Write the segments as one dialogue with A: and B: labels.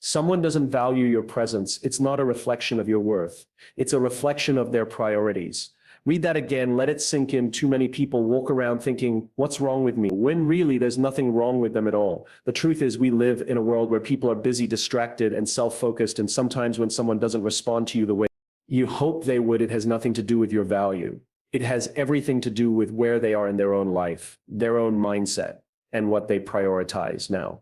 A: Someone doesn't value your presence. It's not a reflection of your worth. It's a reflection of their priorities. Read that again, let it sink in. Too many people walk around thinking, what's wrong with me? When really there's nothing wrong with them at all. The truth is we live in a world where people are busy, distracted, and self-focused, and sometimes when someone doesn't respond to you the way you hope they would, it has nothing to do with your value. It has everything to do with where they are in their own life, their own mindset, and what they prioritize now.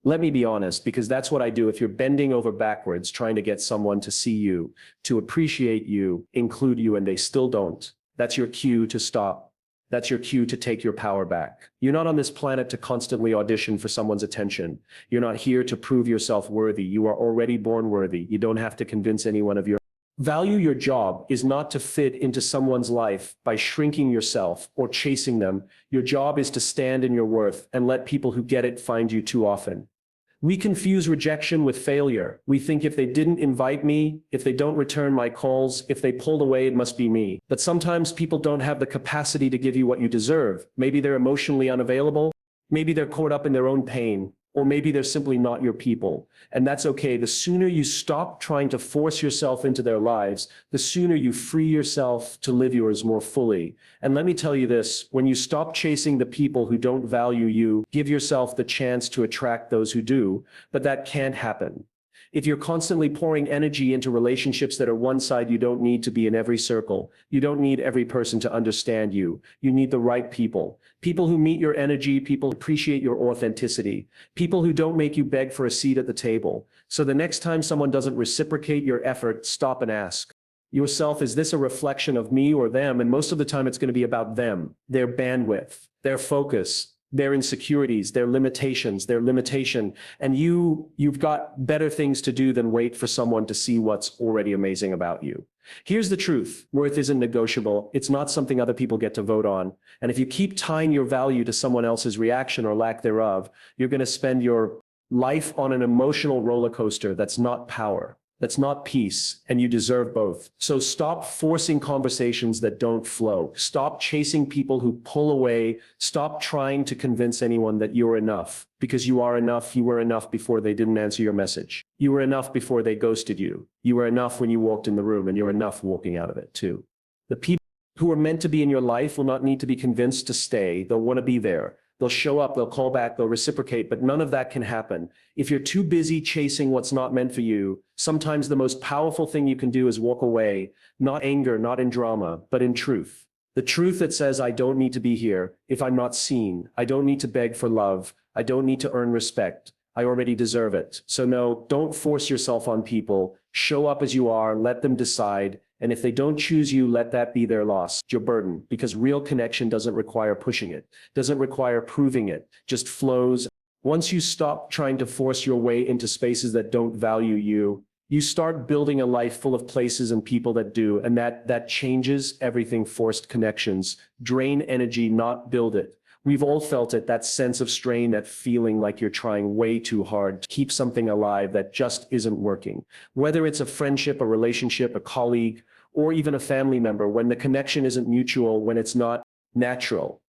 A: Let me be honest, because that's what I do. If you're bending over backwards trying to get someone to see you, to appreciate you, include you, and they still don't, that's your cue to stop. That's your cue to take your power back. You're not on this planet to constantly audition for someone's attention. You're not here to prove yourself worthy. You are already born worthy. You don't have to convince anyone of your value. Your job is not to fit into someone's life by shrinking yourself or chasing them. Your job is to stand in your worth and let people who get it find you. Too often we confuse rejection with failure. We think if they didn't invite me, if they don't return my calls, if they pulled away, it must be me. But sometimes people don't have the capacity to give you what you deserve. Maybe they're emotionally unavailable. Maybe they're caught up in their own pain. Or maybe they're simply not your people. And that's okay. The sooner you stop trying to force yourself into their lives, the sooner you free yourself to live yours more fully. And let me tell you this, when you stop chasing the people who don't value you, give yourself the chance to attract those who do, but that can't happen. If you're constantly pouring energy into relationships that are one side, you don't need to be in every circle. You don't need every person to understand you. You need the right people. People who meet your energy, people who appreciate your authenticity, people who don't make you beg for a seat at the table. So the next time someone doesn't reciprocate your effort, stop and ask yourself, is this a reflection of me or them? And most of the time it's going to be about them, their bandwidth, their focus, their insecurities, their limitations, their limitation. And you've got better things to do than wait for someone to see what's already amazing about you. Here's the truth. Worth isn't negotiable. It's not something other people get to vote on. And if you keep tying your value to someone else's reaction or lack thereof, you're going to spend your life on an emotional roller coaster that's not power. That's not peace, and you deserve both. So stop forcing conversations that don't flow. Stop chasing people who pull away. Stop trying to convince anyone that you're enough, because you are enough. You were enough before they didn't answer your message. You were enough before they ghosted you. You were enough when you walked in the room, and you're enough walking out of it too. The people who are meant to be in your life will not need to be convinced to stay. They'll want to be there. They'll show up, they'll call back, they'll reciprocate, but none of that can happen. If you're too busy chasing what's not meant for you, sometimes the most powerful thing you can do is walk away, not anger, not in drama, but in truth. The truth that says, I don't need to be here if I'm not seen. I don't need to beg for love. I don't need to earn respect. I already deserve it. So no, don't force yourself on people. Show up as you are, let them decide. And if they don't choose you, let that be their loss, your burden, because real connection doesn't require pushing it, doesn't require proving it, just flows. Once you stop trying to force your way into spaces that don't value you, you start building a life full of places and people that do, and that changes everything. Forced connections drain energy, not build it. We've all felt it, that sense of strain, that feeling like you're trying way too hard to keep something alive that just isn't working. Whether it's a friendship, a relationship, a colleague, or even a family member, when the connection isn't mutual, when it's not natural.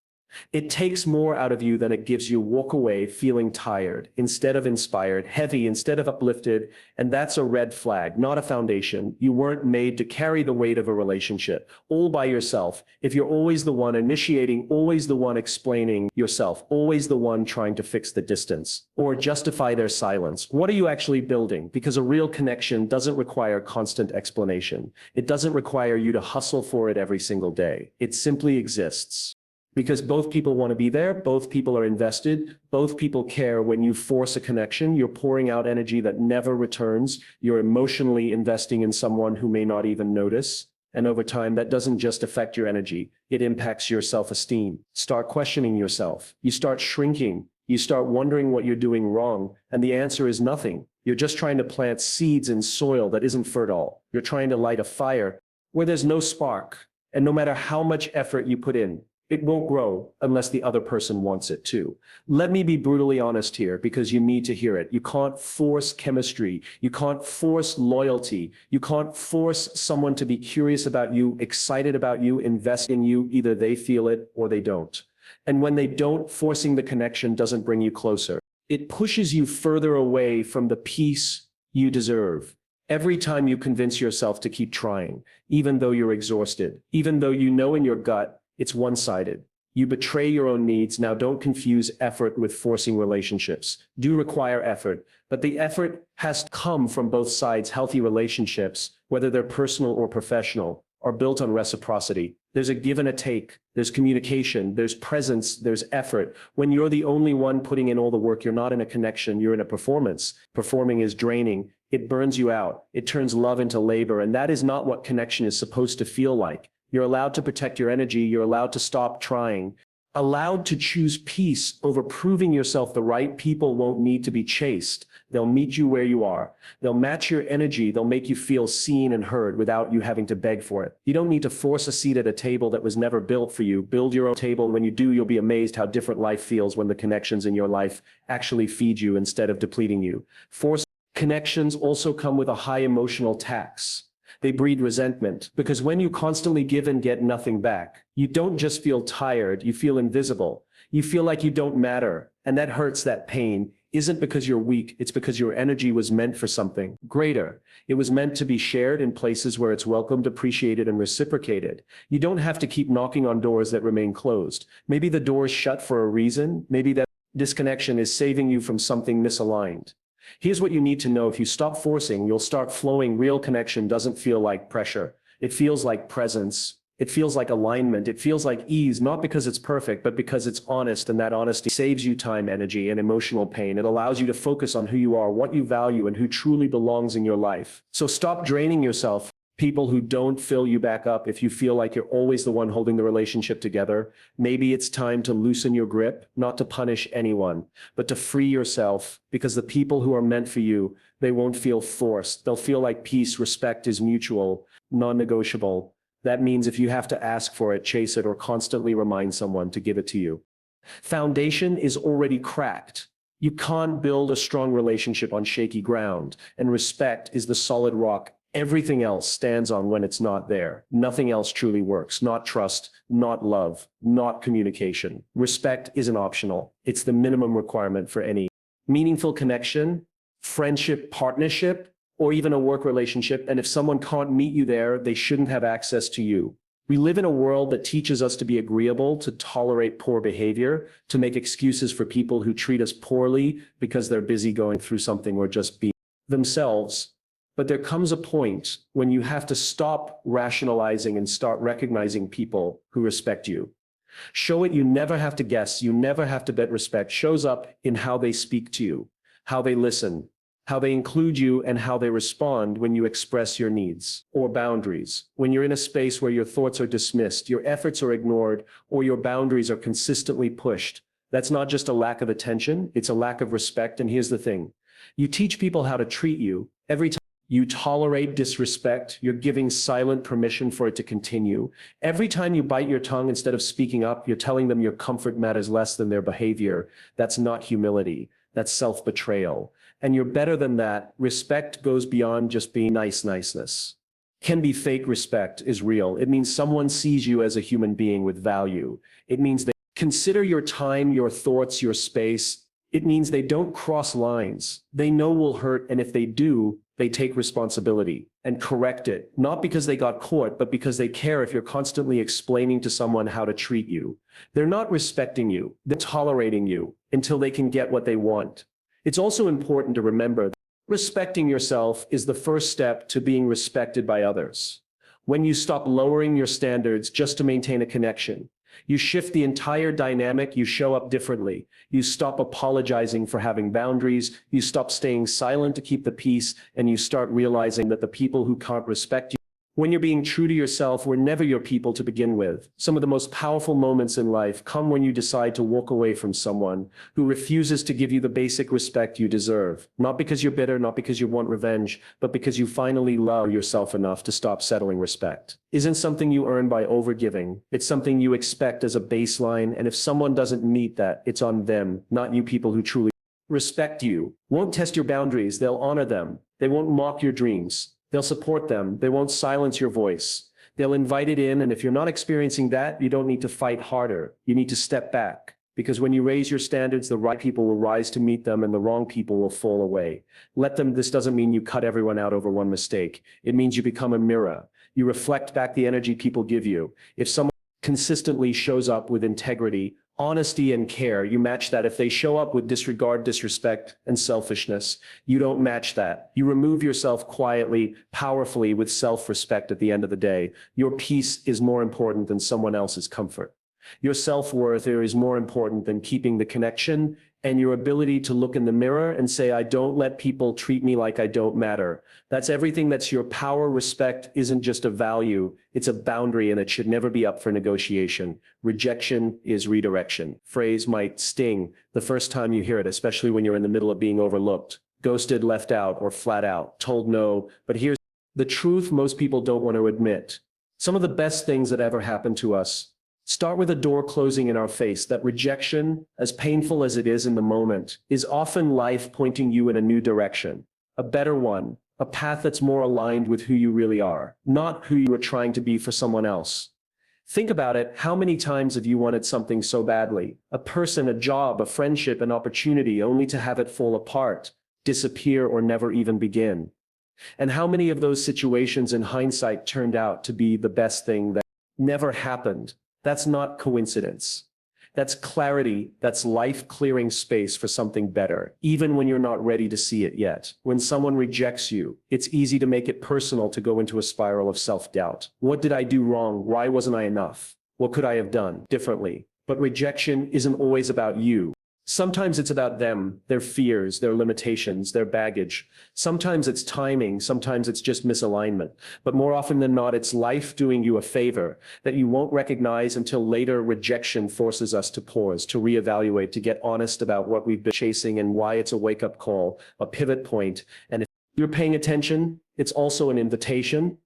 A: It takes more out of you than it gives you. Walk away feeling tired instead of inspired, heavy instead of uplifted, and that's a red flag, not a foundation. You weren't made to carry the weight of a relationship all by yourself. If you're always the one initiating, always the one explaining yourself, always the one trying to fix the distance or justify their silence, what are you actually building? Because a real connection doesn't require constant explanation. It doesn't require you to hustle for it every single day. It simply exists. Because both people want to be there, both people are invested, both people care. When you force a connection, you're pouring out energy that never returns. You're emotionally investing in someone who may not even notice. And over time, that doesn't just affect your energy, it impacts your self-esteem. Start questioning yourself. You start shrinking. You start wondering what you're doing wrong. And the answer is nothing. You're just trying to plant seeds in soil that isn't fertile. You're trying to light a fire where there's no spark. And no matter how much effort you put in, it won't grow unless the other person wants it to. Let me be brutally honest here, because you need to hear it. You can't force chemistry. You can't force loyalty. You can't force someone to be curious about you, excited about you, invest in you. Either they feel it or they don't. And when they don't, forcing the connection doesn't bring you closer. It pushes you further away from the peace you deserve. Every time you convince yourself to keep trying, even though you're exhausted, even though you know in your gut it's one-sided, you betray your own needs. Now, don't confuse effort with forcing relationships. Do require effort, but the effort has to come from both sides. Healthy relationships, whether they're personal or professional, are built on reciprocity. There's a give and a take. There's communication. There's presence. There's effort. When you're the only one putting in all the work, you're not in a connection. You're in a performance. Performing is draining. It burns you out. It turns love into labor. And that is not what connection is supposed to feel like. You're allowed to protect your energy. You're allowed to stop trying. Allowed to choose peace over proving yourself. The right people won't need to be chased. They'll meet you where you are. They'll match your energy. They'll make you feel seen and heard without you having to beg for it. You don't need to force a seat at a table that was never built for you. Build your own table. When you do, you'll be amazed how different life feels when the connections in your life actually feed you instead of depleting you. Forced connections also come with a high emotional tax. They breed resentment, because when you constantly give and get nothing back, you don't just feel tired, you feel invisible. You feel like you don't matter, and that hurts. That pain isn't because you're weak, it's because your energy was meant for something greater. It was meant to be shared in places where it's welcomed, appreciated, and reciprocated. You don't have to keep knocking on doors that remain closed. Maybe the door is shut for a reason. Maybe that disconnection is saving you from something misaligned. Here's what you need to know. If you stop forcing, you'll start flowing. Real connection doesn't feel like pressure. It feels like presence. It feels like alignment. It feels like ease, not because it's perfect, but because it's honest, and that honesty saves you time, energy, and emotional pain. It allows you to focus on who you are, what you value, and who truly belongs in your life. So stop draining yourself. People who don't fill you back up. If you feel like you're always the one holding the relationship together, maybe it's time to loosen your grip, not to punish anyone, but to free yourself, because the people who are meant for you, they won't feel forced. They'll feel like peace, respect is mutual, non-negotiable. That means if you have to ask for it, chase it, or constantly remind someone to give it to you. Foundation is already cracked. You can't build a strong relationship on shaky ground, and respect is the solid rock everything else stands on. When it's not there, nothing else truly works. Not trust, not love, not communication. Respect isn't optional. It's the minimum requirement for any meaningful connection, friendship, partnership, or even a work relationship. And if someone can't meet you there, they shouldn't have access to you. We live in a world that teaches us to be agreeable, to tolerate poor behavior, to make excuses for people who treat us poorly because they're busy going through something or just being themselves. But there comes a point when you have to stop rationalizing and start recognizing people who respect you. Show it. You never have to guess. You never have to bet. Respect shows up in how they speak to you, how they listen, how they include you, and how they respond when you express your needs or boundaries. When you're in a space where your thoughts are dismissed, your efforts are ignored, or your boundaries are consistently pushed, that's not just a lack of attention, it's a lack of respect. And here's the thing. You teach people how to treat you. Every time you tolerate disrespect, you're giving silent permission for it to continue. Every time you bite your tongue instead of speaking up, you're telling them your comfort matters less than their behavior. That's not humility. That's self-betrayal. And you're better than that. Respect goes beyond just being niceness. Can be fake. Respect is real. It means someone sees you as a human being with value. It means they consider your time, your thoughts, your space. It means they don't cross lines they know will hurt, and if they do, they take responsibility and correct it, not because they got caught, but because they care. If you're constantly explaining to someone how to treat you, they're not respecting you, they're tolerating you until they can get what they want. It's also important to remember that respecting yourself is the first step to being respected by others. When you stop lowering your standards just to maintain a connection, you shift the entire dynamic. You show up differently. You stop apologizing for having boundaries. You stop staying silent to keep the peace, and you start realizing that the people who can't respect you, when you're being true to yourself, were never your people to begin with. Some of the most powerful moments in life come when you decide to walk away from someone who refuses to give you the basic respect you deserve. Not because you're bitter, not because you want revenge, but because you finally love yourself enough to stop settling. Respect isn't something you earn by overgiving. It's something you expect as a baseline, and if someone doesn't meet that, it's on them, not you. People who truly respect you won't test your boundaries. They'll honor them. They won't mock your dreams. They'll support them. They won't silence your voice. They'll invite it in, and if you're not experiencing that, you don't need to fight harder. You need to step back. Because when you raise your standards, the right people will rise to meet them and the wrong people will fall away. This doesn't mean you cut everyone out over one mistake. It means you become a mirror. You reflect back the energy people give you. If someone consistently shows up with integrity, honesty, and care, you match that. If they show up with disregard, disrespect, and selfishness, you don't match that. You remove yourself quietly, powerfully, with self-respect at the end of the day. Your peace is more important than someone else's comfort. Your self-worth is more important than keeping the connection, and your ability to look in the mirror and say, I don't let people treat me like I don't matter. That's everything. That's your power. Respect isn't just a value, it's a boundary, and it should never be up for negotiation. Rejection is redirection. Phrase might sting the first time you hear it, especially when you're in the middle of being overlooked, ghosted, left out, or flat out told no. But here's the truth most people don't want to admit. Some of the best things that ever happened to us start with a door closing in our face. That rejection, as painful as it is in the moment, is often life pointing you in a new direction, a better one, a path that's more aligned with who you really are, not who you were trying to be for someone else. Think about it. How many times have you wanted something so badly? A person, a job, a friendship, an opportunity, only to have it fall apart, disappear, or never even begin? And how many of those situations in hindsight turned out to be the best thing that never happened? That's not coincidence. That's clarity. That's life clearing space for something better, even when you're not ready to see it yet. When someone rejects you, it's easy to make it personal, to go into a spiral of self-doubt. What did I do wrong? Why wasn't I enough? What could I have done differently? But rejection isn't always about you. Sometimes it's about them, their fears, their limitations, their baggage. Sometimes it's timing, sometimes it's just misalignment. But more often than not, it's life doing you a favor that you won't recognize until later. Rejection forces us to pause, to reevaluate, to get honest about what we've been chasing and why. It's a wake-up call, a pivot point. And if you're paying attention, it's also an invitation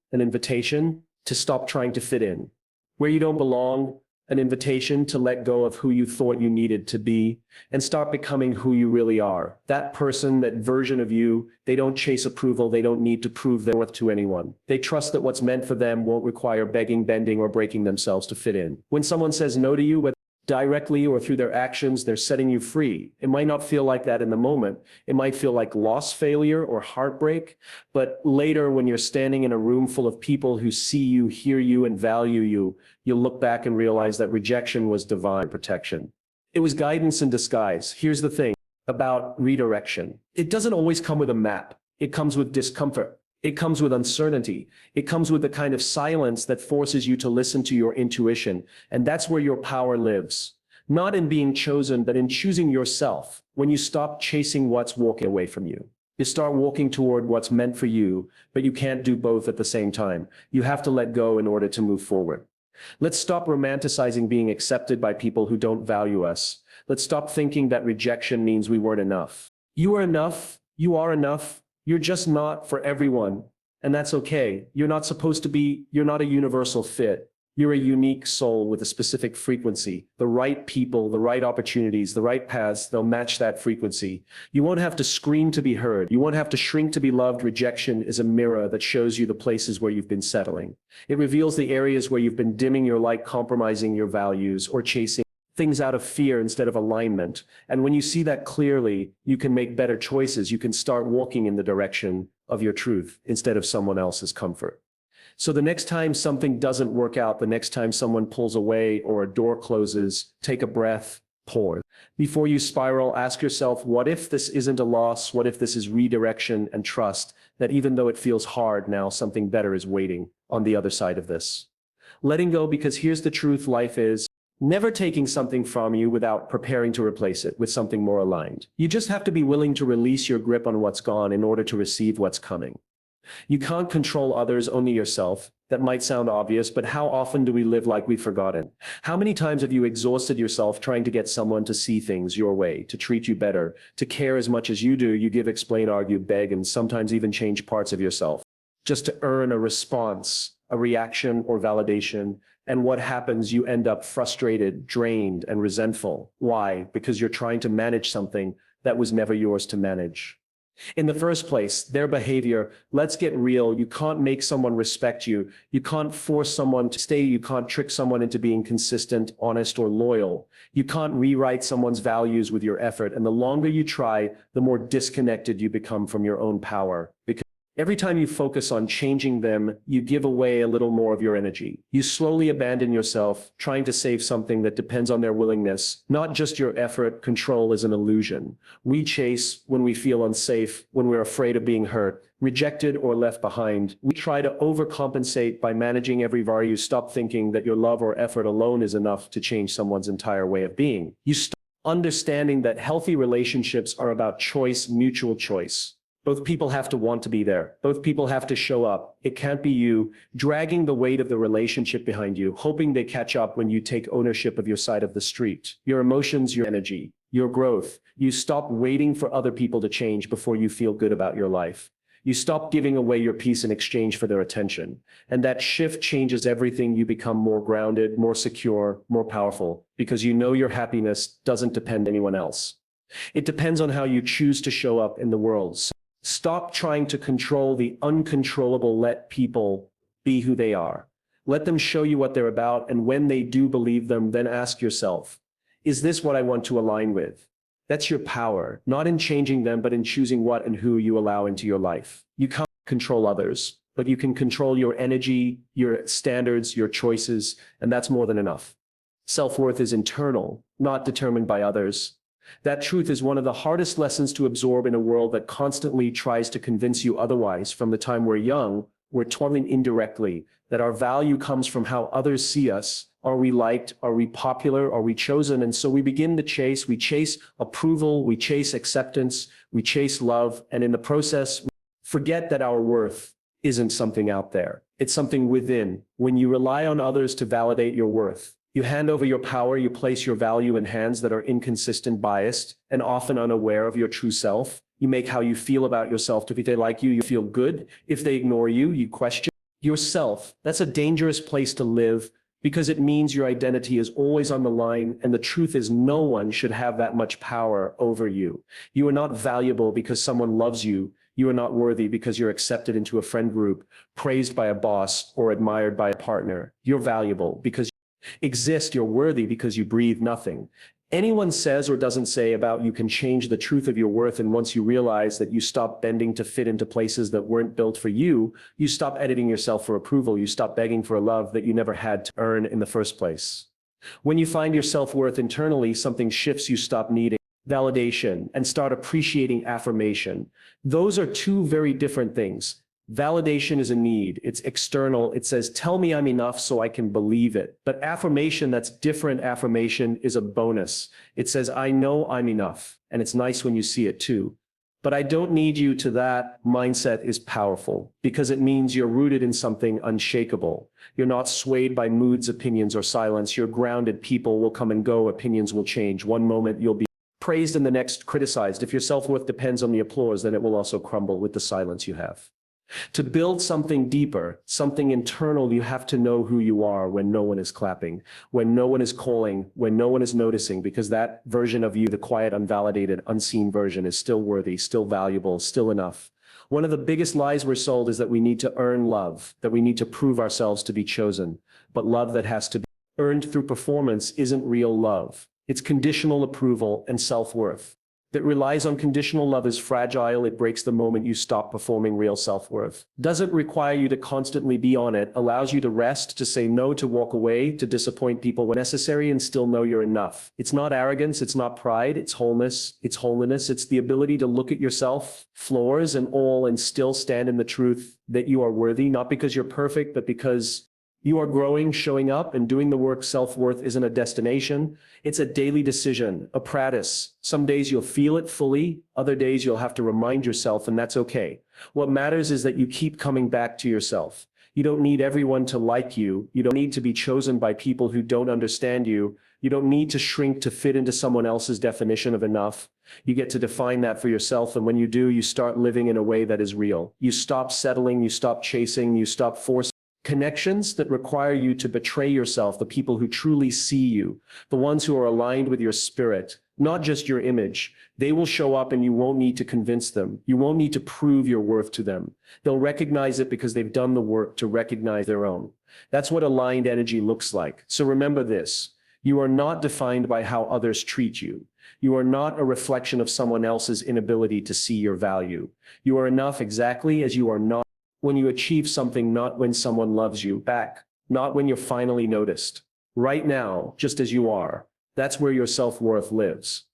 A: to stop trying to fit in where you don't belong, an invitation to let go of who you thought you needed to be and start becoming who you really are. That person, that version of you, they don't chase approval. They don't need to prove their worth to anyone. They trust that what's meant for them won't require begging, bending, or breaking themselves to fit in. When someone says no to you, whether directly or through their actions, they're setting you free. It might not feel like that in the moment. It might feel like loss, failure, or heartbreak. But later, when you're standing in a room full of people who see you, hear you, and value you, you'll look back and realize that rejection was divine protection. It was guidance in disguise. Here's the thing about redirection. It doesn't always come with a map. It comes with discomfort. It comes with uncertainty. It comes with the kind of silence that forces you to listen to your intuition. And that's where your power lives. Not in being chosen, but in choosing yourself. When you stop chasing what's walking away from you, you start walking toward what's meant for you, but you can't do both at the same time. You have to let go in order to move forward. Let's stop romanticizing being accepted by people who don't value us. Let's stop thinking that rejection means we weren't enough. You are enough. You are enough. You're just not for everyone, and that's okay. You're not a universal fit. You're a unique soul with a specific frequency. The right people, the right opportunities, the right paths, they'll match that frequency. You won't have to scream to be heard. You won't have to shrink to be loved. Rejection is a mirror that shows you the places where you've been settling. It reveals the areas where you've been dimming your light, compromising your values, or chasing things out of fear instead of alignment. And when you see that clearly, you can make better choices. You can start walking in the direction of your truth instead of someone else's comfort. So the next time something doesn't work out, the next time someone pulls away or a door closes, take a breath, pause. Before you spiral, ask yourself, what if this isn't a loss? What if this is redirection? And trust that even though it feels hard now, something better is waiting on the other side of this. Letting go, because here's the truth, life is never taking something from you without preparing to replace it with something more aligned. You just have to be willing to release your grip on what's gone in order to receive what's coming. You can't control others, only yourself. That might sound obvious, but how often do we live like we've forgotten? How many times have you exhausted yourself trying to get someone to see things your way, to treat you better, to care as much as you do? You give, explain, argue, beg, and sometimes even change parts of yourself just to earn a response, a reaction, or validation. And what happens? You end up frustrated, drained, and resentful. Why? Because you're trying to manage something that was never yours to manage. In the first place, their behavior, let's get real. You can't make someone respect you. You can't force someone to stay. You can't trick someone into being consistent, honest, or loyal. You can't rewrite someone's values with your effort. And the longer you try, the more disconnected you become from your own power. Because every time you focus on changing them, you give away a little more of your energy. You slowly abandon yourself, trying to save something that depends on their willingness, not just your effort. Control is an illusion. We chase when we feel unsafe, when we're afraid of being hurt, rejected, or left behind. We try to overcompensate by managing every value. Stop thinking that your love or effort alone is enough to change someone's entire way of being. You start understanding that healthy relationships are about choice, mutual choice. Both people have to want to be there. Both people have to show up. It can't be you dragging the weight of the relationship behind you, hoping they catch up when you take ownership of your side of the street. Your emotions, your energy, your growth. You stop waiting for other people to change before you feel good about your life. You stop giving away your peace in exchange for their attention. And that shift changes everything. You become more grounded, more secure, more powerful, because you know your happiness doesn't depend on anyone else. It depends on how you choose to show up in the world. Stop trying to control the uncontrollable. Let people be who they are. Let them show you what they're about, and when they do believe them, then ask yourself, is this what I want to align with? That's your power, not in changing them, but in choosing what and who you allow into your life. You can't control others, but you can control your energy, your standards, your choices, and that's more than enough. Self-worth is internal, not determined by others. That truth is one of the hardest lessons to absorb in a world that constantly tries to convince you otherwise. From the time we're young, we're taught indirectly that our value comes from how others see us. Are we liked? Are we popular? Are we chosen? And so we begin to chase. We chase approval. We chase acceptance. We chase love. And in the process, we forget that our worth isn't something out there. It's something within. When you rely on others to validate your worth, you hand over your power. You place your value in hands that are inconsistent, biased, and often unaware of your true self. You make how you feel about yourself. If they like you, you feel good. If they ignore you, you question yourself. That's a dangerous place to live, because it means your identity is always on the line. And the truth is, no one should have that much power over you. You are not valuable because someone loves you. You are not worthy because you're accepted into a friend group, praised by a boss, or admired by a partner. You're valuable because exist. You're worthy because you breathe. Nothing anyone says or doesn't say about you can change the truth of your worth. And once you realize that, you stop bending to fit into places that weren't built for you. You stop editing yourself for approval. You stop begging for a love that you never had to earn in the first place. When you find your self-worth internally, something shifts. You stop needing validation and start appreciating affirmation. Those are two very different things. Validation is a need. It's external. It says, tell me I'm enough so I can believe it. But affirmation, that's different. Affirmation is a bonus. It says, I know I'm enough. And it's nice when you see it too. But I don't need you to. That mindset is powerful because it means you're rooted in something unshakable. You're not swayed by moods, opinions, or silence. You're grounded. People will come and go. Opinions will change. One moment you'll be praised and the next criticized. If your self-worth depends on the applause, then it will also crumble with the silence you have. To build something deeper, something internal, you have to know who you are when no one is clapping, when no one is calling, when no one is noticing, because that version of you, the quiet, unvalidated, unseen version, is still worthy, still valuable, still enough. One of the biggest lies we're sold is that we need to earn love, that we need to prove ourselves to be chosen. But love that has to be earned through performance isn't real love. It's conditional approval and self-worth. That relies on conditional love is fragile. It breaks the moment you stop performing. Real self-worth doesn't require you to constantly be on it, allows you to rest, to say no, to walk away, to disappoint people when necessary, and still know you're enough. It's not arrogance, it's not pride, it's wholeness, it's holiness. It's the ability to look at yourself, flaws and all, and still stand in the truth that you are worthy, not because you're perfect, but because you are growing, showing up, and doing the work. Self-worth isn't a destination. It's a daily decision, a practice. Some days you'll feel it fully. Other days you'll have to remind yourself, and that's okay. What matters is that you keep coming back to yourself. You don't need everyone to like you. You don't need to be chosen by people who don't understand you. You don't need to shrink to fit into someone else's definition of enough. You get to define that for yourself, and when you do, you start living in a way that is real. You stop settling, you stop chasing, you stop forcing connections that require you to betray yourself, the people who truly see you, the ones who are aligned with your spirit, not just your image. They will show up and you won't need to convince them. You won't need to prove your worth to them. They'll recognize it because they've done the work to recognize their own. That's what aligned energy looks like. So remember this. You are not defined by how others treat you. You are not a reflection of someone else's inability to see your value. You are enough exactly as you are, not when you achieve something, not when someone loves you back, not when you're finally noticed. Right now, just as you are. That's where your self-worth lives.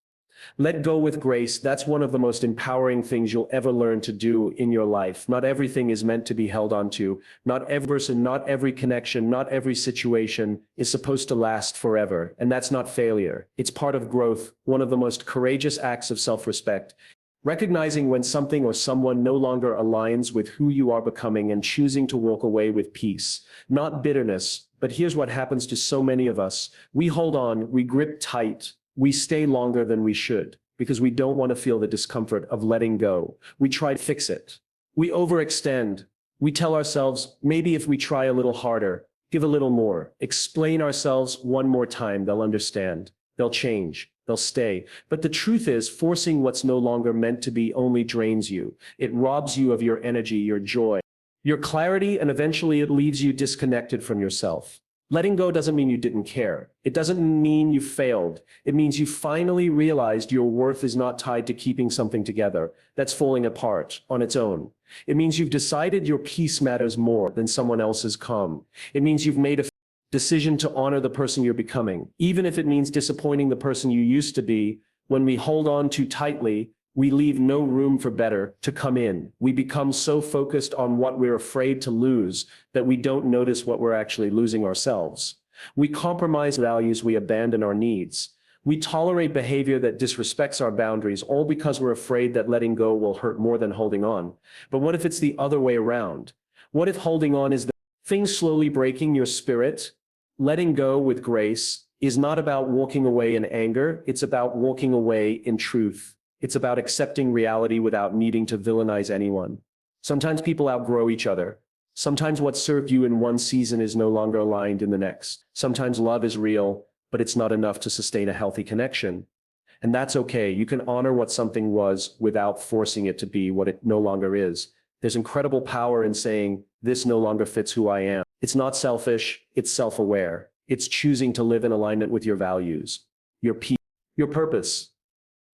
A: Let go with grace. That's one of the most empowering things you'll ever learn to do in your life. Not everything is meant to be held onto. Not every person, not every connection, not every situation is supposed to last forever. And that's not failure. It's part of growth, one of the most courageous acts of self-respect. Recognizing when something or someone no longer aligns with who you are becoming and choosing to walk away with peace, not bitterness. But here's what happens to so many of us. We hold on, we grip tight, we stay longer than we should because we don't want to feel the discomfort of letting go. We try to fix it. We overextend. We tell ourselves, maybe if we try a little harder, give a little more, explain ourselves one more time, they'll understand. They'll change. They'll stay. But the truth is, forcing what's no longer meant to be only drains you. It robs you of your energy, your joy, your clarity, and eventually it leaves you disconnected from yourself. Letting go doesn't mean you didn't care. It doesn't mean you failed. It means you finally realized your worth is not tied to keeping something together that's falling apart on its own. It means you've decided your peace matters more than someone else's calm. It means you've made a decision to honor the person you're becoming, even if it means disappointing the person you used to be. When we hold on too tightly, we leave no room for better to come in. We become so focused on what we're afraid to lose that we don't notice what we're actually losing ourselves. We compromise values, we abandon our needs. We tolerate behavior that disrespects our boundaries, all because we're afraid that letting go will hurt more than holding on. But what if it's the other way around? What if holding on is the thing slowly breaking your spirit? Letting go with grace is not about walking away in anger. It's about walking away in truth. It's about accepting reality without needing to villainize anyone. Sometimes people outgrow each other. Sometimes what served you in one season is no longer aligned in the next. Sometimes love is real, but it's not enough to sustain a healthy connection. And that's okay. You can honor what something was without forcing it to be what it no longer is. There's incredible power in saying, this no longer fits who I am. It's not selfish, it's self-aware. It's choosing to live in alignment with your values, your peace, your purpose.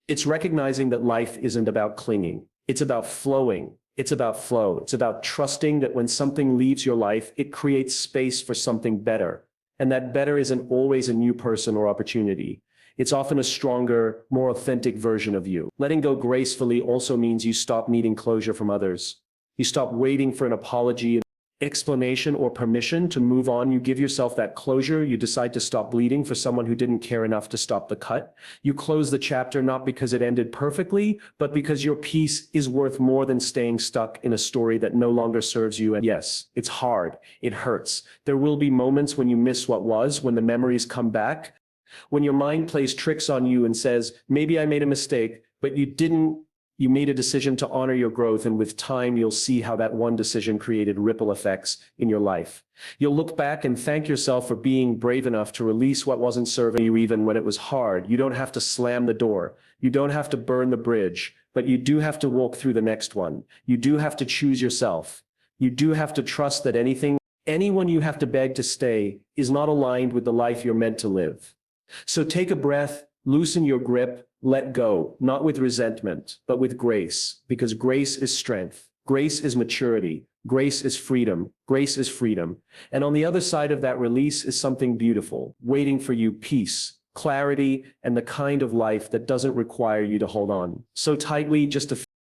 A: It's recognizing that life isn't about clinging. It's about flowing. It's about flow. It's about trusting that when something leaves your life, it creates space for something better. And that better isn't always a new person or opportunity. It's often a stronger, more authentic version of you. Letting go gracefully also means you stop needing closure from others. You stop waiting for an apology, explanation, or permission to move on. You give yourself that closure. You decide to stop bleeding for someone who didn't care enough to stop the cut. You close the chapter not because it ended perfectly, but because your peace is worth more than staying stuck in a story that no longer serves you. And yes, it's hard. It hurts. There will be moments when you miss what was, when the memories come back, when your mind plays tricks on you and says, maybe I made a mistake, but you didn't. You made a decision to honor your growth, and with time, you'll see how that one decision created ripple effects in your life. You'll look back and thank yourself for being brave enough to release what wasn't serving you even when it was hard. You don't have to slam the door. You don't have to burn the bridge, but you do have to walk through the next one. You do have to choose yourself. You do have to trust that anyone you have to beg to stay is not aligned with the life you're meant to live. So take a breath, loosen your grip, let go, not with resentment, but with grace, because grace is strength. Grace is maturity. Grace is freedom. Grace is freedom. And on the other side of that release is something beautiful, waiting for you: peace, clarity, and the kind of life that doesn't require you to hold on so tightly just to